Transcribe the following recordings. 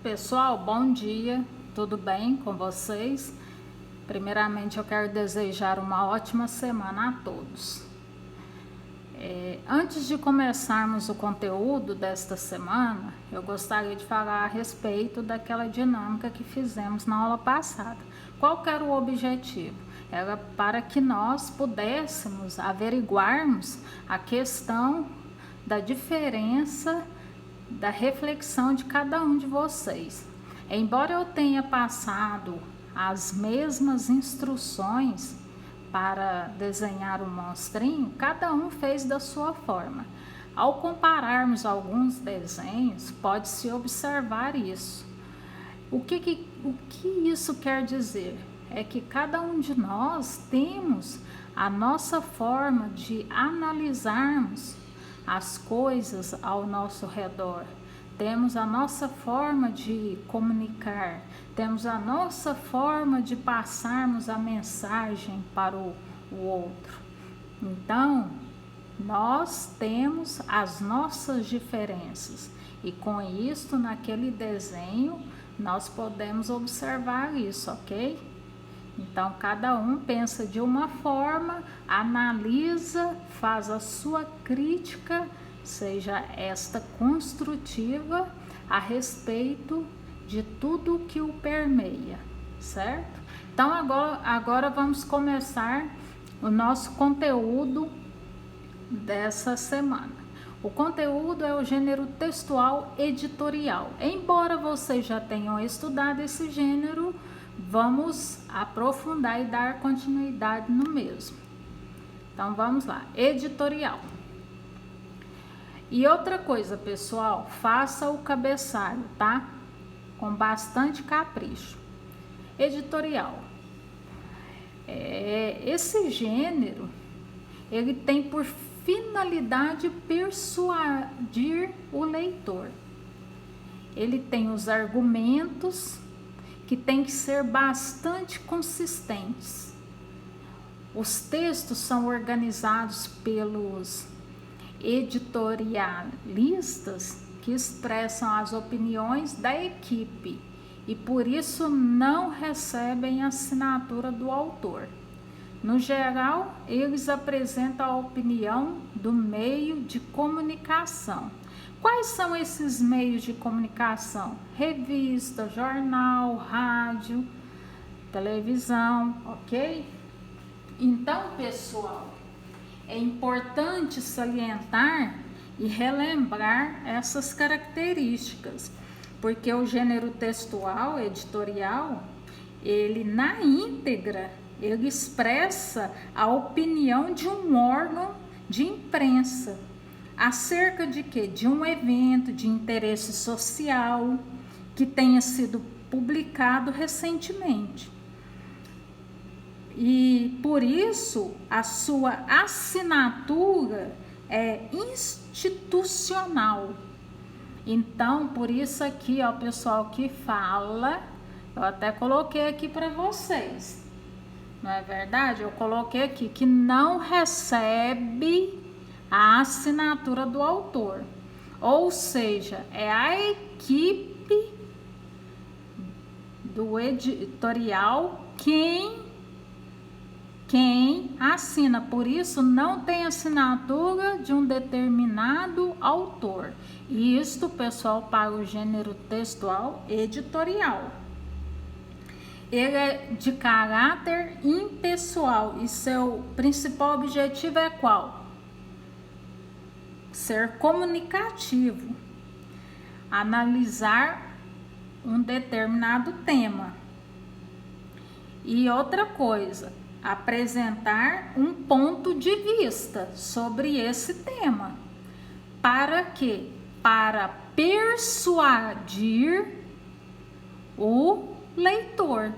Pessoal, bom dia, tudo bem com vocês? Primeiramente, eu quero desejar uma ótima semana a todos. Antes de começarmos o conteúdo desta semana, eu gostaria de falar a respeito daquela dinâmica que fizemos na aula passada. Qual que era o objetivo? Era para que nós pudéssemos averiguarmos a questão da diferença da reflexão de cada um de vocês. Embora eu tenha passado as mesmas instruções para desenhar o monstrinho, cada um fez da sua forma. Ao compararmos alguns desenhos, pode-se observar isso. O que isso quer dizer? É que cada um de nós temos a nossa forma de analisarmos as coisas ao nosso redor. Temos a nossa forma de comunicar, temos a nossa forma de passarmos a mensagem para o outro. Então, nós temos as nossas diferenças e com isso, naquele desenho, nós podemos observar isso, ok? Então, cada um pensa de uma forma, analisa, faz a sua crítica, seja esta construtiva, a respeito de tudo que o permeia, certo? Então, agora vamos começar o nosso conteúdo dessa semana. O conteúdo é o gênero textual editorial. Embora vocês já tenham estudado esse gênero, vamos aprofundar e dar continuidade no mesmo. Então vamos lá, editorial. E outra coisa, pessoal, faça o cabeçalho, tá? Com bastante capricho. Editorial. Esse gênero, ele tem por finalidade persuadir o leitor. Ele tem os argumentos que tem que ser bastante consistentes. Os textos são organizados pelos editorialistas que expressam as opiniões da equipe e por isso não recebem assinatura do autor. No geral, eles apresentam a opinião do meio de comunicação. Quais são esses meios de comunicação? Revista, jornal, rádio, televisão, ok? Então, pessoal, é importante salientar e relembrar essas características, porque o gênero textual, editorial, ele na íntegra, ele expressa a opinião de um órgão de imprensa, acerca de quê? De um evento de interesse social que tenha sido publicado recentemente. E por isso a sua assinatura é institucional. Então, por isso aqui, ó, o pessoal que fala, eu até coloquei aqui para vocês, não é verdade? Eu coloquei aqui que não recebe a assinatura do autor, ou seja, é a equipe do editorial quem assina, por isso não tem assinatura de um determinado autor. E isto, pessoal, para o gênero textual editorial. Ele é de caráter impessoal e seu principal objetivo é qual? Ser comunicativo, analisar um determinado tema. E outra coisa, apresentar um ponto de vista sobre esse tema. Para quê? Para persuadir o leitor.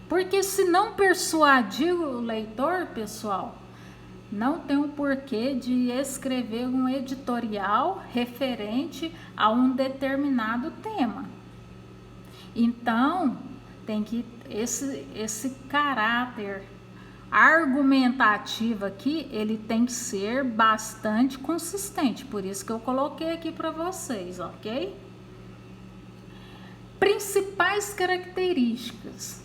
Porque se não persuadir o leitor, pessoal, não tem um porquê de escrever um editorial referente a um determinado tema. Então, tem que esse caráter argumentativo aqui, ele tem que ser bastante consistente. Por isso que eu coloquei aqui para vocês, ok? Principais características: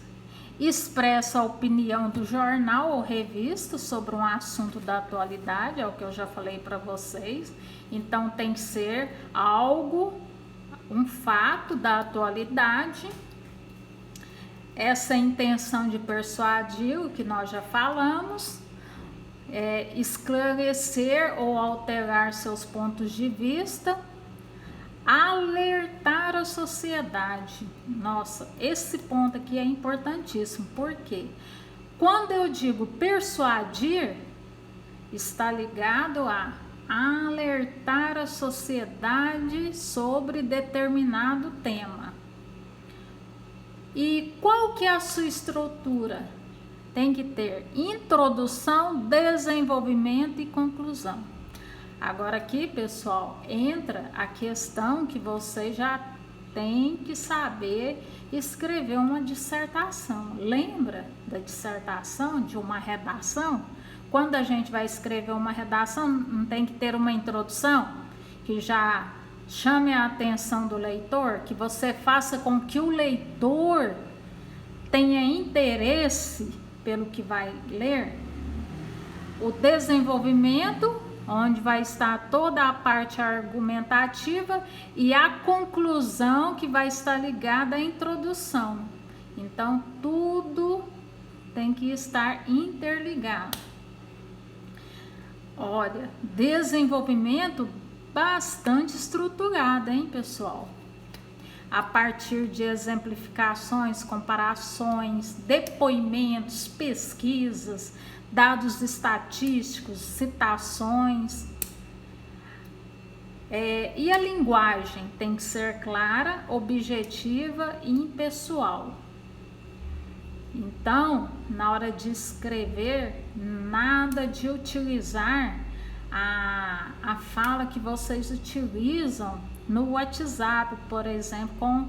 expressa a opinião do jornal ou revista sobre um assunto da atualidade, é o que eu já falei para vocês. Então tem que ser algo, um fato da atualidade. Essa intenção de persuadir, o que nós já falamos, esclarecer ou alterar seus pontos de vista, alertar a sociedade. Nossa, esse ponto aqui é importantíssimo, porque quando eu digo persuadir, está ligado a alertar a sociedade sobre determinado tema. E qual que é a sua estrutura? Tem que ter introdução, desenvolvimento e conclusão. Agora aqui, pessoal, entra a questão que você já tem que saber escrever uma dissertação. Lembra da dissertação, de uma redação? Quando a gente vai escrever uma redação, não tem que ter uma introdução que já chame a atenção do leitor, que você faça com que o leitor tenha interesse pelo que vai ler. O desenvolvimento, onde vai estar toda a parte argumentativa, e a conclusão, que vai estar ligada à introdução. Então, tudo tem que estar interligado. Olha, desenvolvimento bastante estruturado, hein, pessoal? A partir de exemplificações, comparações, depoimentos, pesquisas, dados estatísticos, citações. E a linguagem tem que ser clara, objetiva e impessoal. Então, na hora de escrever, nada de utilizar a fala que vocês utilizam no WhatsApp, por exemplo, com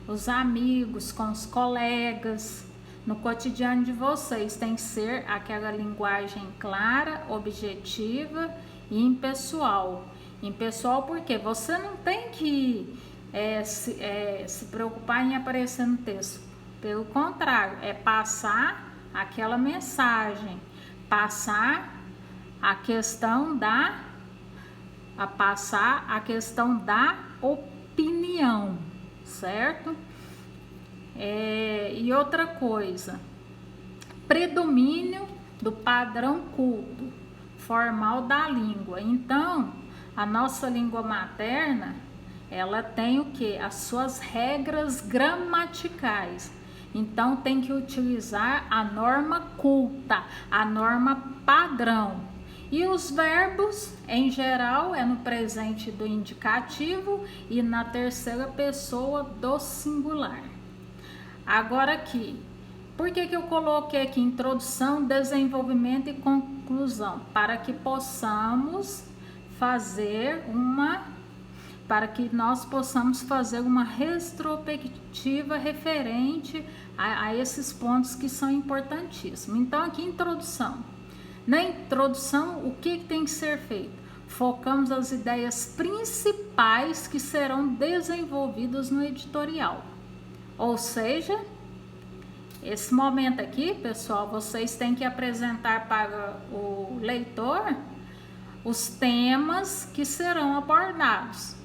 os amigos, com os colegas. No cotidiano de vocês tem que ser aquela linguagem clara, objetiva e impessoal. Impessoal porque você não tem que se preocupar em aparecer no texto. Pelo contrário, é passar aquela mensagem, passar a questão da opinião, certo? E outra coisa, predomínio do padrão culto formal da língua. Então, a nossa língua materna, ela tem o quê? As suas regras gramaticais. Então, tem que utilizar a norma culta, a norma padrão. E os verbos, em geral, é no presente do indicativo e na terceira pessoa do singular. Agora aqui, por que eu coloquei aqui introdução, desenvolvimento e conclusão? Para que possamos fazer nós possamos fazer uma retrospectiva referente a esses pontos que são importantíssimos. Então, aqui introdução. Na introdução, o que tem que ser feito? Focamos as ideias principais que serão desenvolvidas no editorial. Ou seja, esse momento aqui, pessoal, vocês têm que apresentar para o leitor os temas que serão abordados.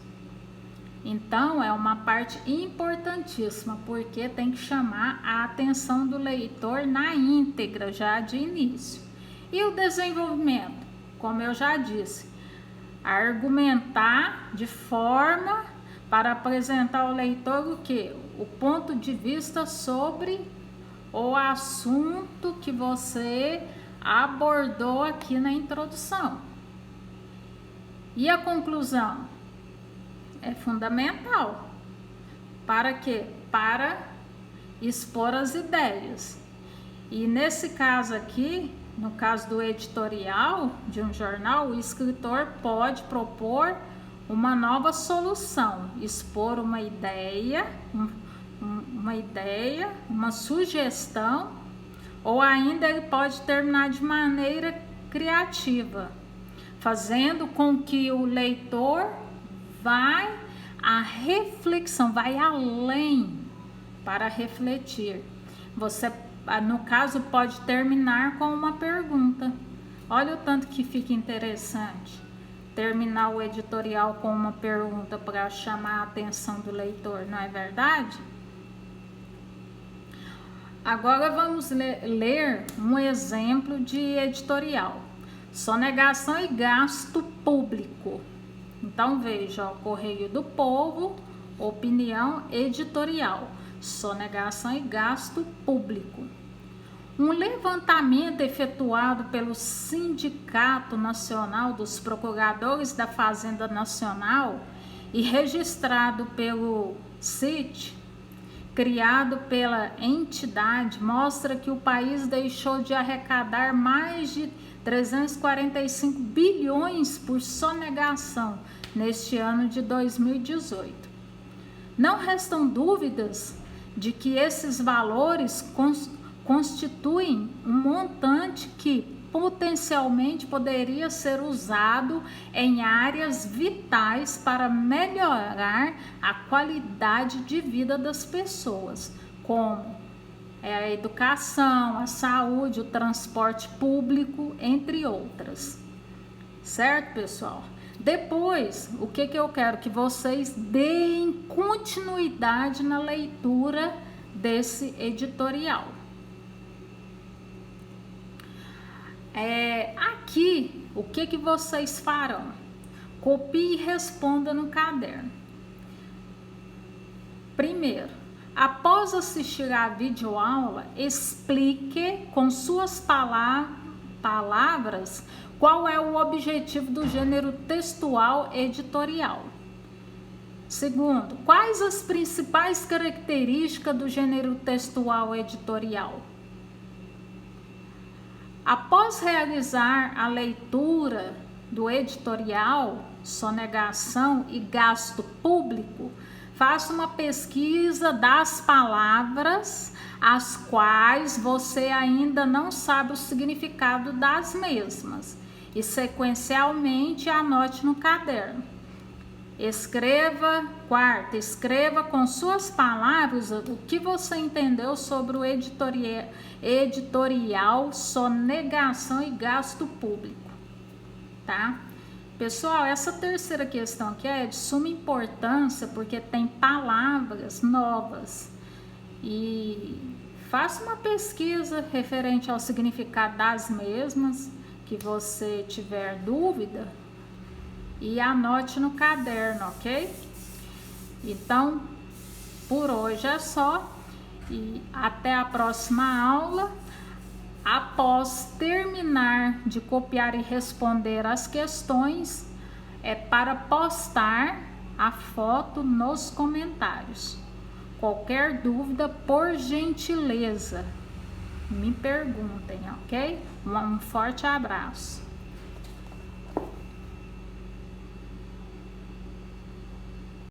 Então, é uma parte importantíssima, porque tem que chamar a atenção do leitor na íntegra, já de início. E o desenvolvimento, como eu já disse, argumentar de forma para apresentar ao leitor o quê? O ponto de vista sobre o assunto que você abordou aqui na introdução. E a conclusão? É fundamental. Para quê? Para expor as ideias. E nesse caso aqui, no caso do editorial de um jornal, o escritor pode propor uma nova solução, expor uma ideia, uma sugestão, ou ainda ele pode terminar de maneira criativa, fazendo com que o leitor vai a reflexão, vai além para refletir. Você, no caso, pode terminar com uma pergunta. Olha o tanto que fica interessante. Terminar o editorial com uma pergunta para chamar a atenção do leitor, não é verdade? Agora vamos ler um exemplo de editorial. Sonegação e gasto público. Então veja, ó, Correio do Povo, opinião editorial. Sonegação e gasto público. Um levantamento efetuado pelo Sindicato Nacional dos Procuradores da Fazenda Nacional e registrado pelo CIT, criado pela entidade, mostra que o país deixou de arrecadar mais de 345 bilhões por sonegação neste ano de 2018. Não restam dúvidas de que esses valores constituem um montante que potencialmente poderia ser usado em áreas vitais para melhorar a qualidade de vida das pessoas, como a educação, a saúde, o transporte público, entre outras. Certo, pessoal? Depois, o que eu quero que vocês deem continuidade na leitura desse editorial. Aqui, o que vocês farão? Copie e responda no caderno. Primeiro, após assistir à videoaula, explique com suas palavras qual é o objetivo do gênero textual editorial. Segundo, quais as principais características do gênero textual editorial? Após realizar a leitura do editorial, sonegação e gasto público, faça uma pesquisa das palavras as quais você ainda não sabe o significado das mesmas e sequencialmente anote no caderno. Escreva com suas palavras o que você entendeu sobre o editorial, sonegação e gasto público, tá? Pessoal, essa terceira questão aqui é de suma importância porque tem palavras novas e faça uma pesquisa referente ao significado das mesmas, que você tiver dúvida, e anote no caderno, ok? Então, por hoje é só e até a próxima aula. Após terminar de copiar e responder as questões, é para postar a foto nos comentários. Qualquer dúvida, por gentileza, me perguntem, ok? Um forte abraço.